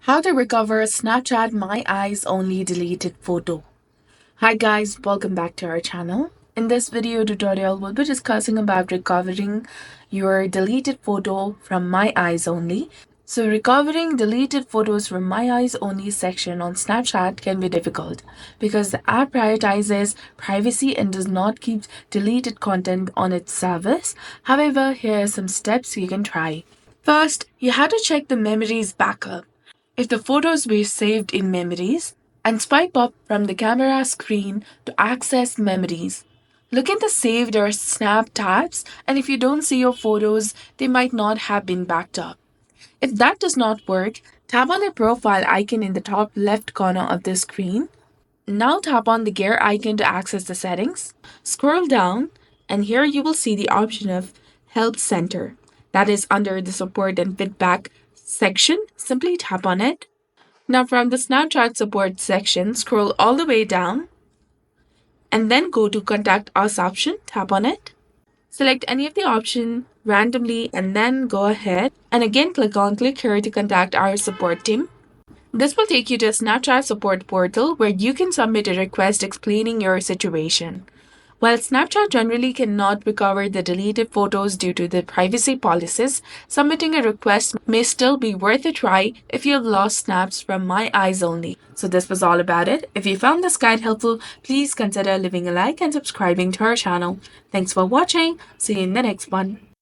How to recover a Snapchat My Eyes Only deleted photo. Hi guys, welcome back to our channel. In this video tutorial, we'll be discussing about recovering your deleted photo from My Eyes Only. So recovering deleted photos from My Eyes Only section on Snapchat can be difficult because the app prioritizes privacy and does not keep deleted content on its service. However, here are some steps you can try. First, you have to check the memories backup. If the photos were saved in memories, and swipe up from the camera screen to access memories. Look in the saved or snap tabs, and if you don't see your photos, they might not have been backed up. If that does not work, tap on the profile icon in the top left corner of the screen. Now tap on the gear icon to access the settings. Scroll down, and here you will see the option of Help Center. That is under the support and feedback section. Simply tap on it. Now from the Snapchat support section, scroll all the way down and then go to Contact Us option. Tap on it. Select any of the option randomly and then go ahead and again click here to contact our support team. This will take you to a Snapchat support portal where you can submit a request explaining your situation. While Snapchat generally cannot recover the deleted photos due to the privacy policies, submitting a request may still be worth a try if you've lost snaps from My Eyes Only. So this was all about it. If you found this guide helpful, please consider leaving a like and subscribing to our channel. Thanks for watching. See you in the next one.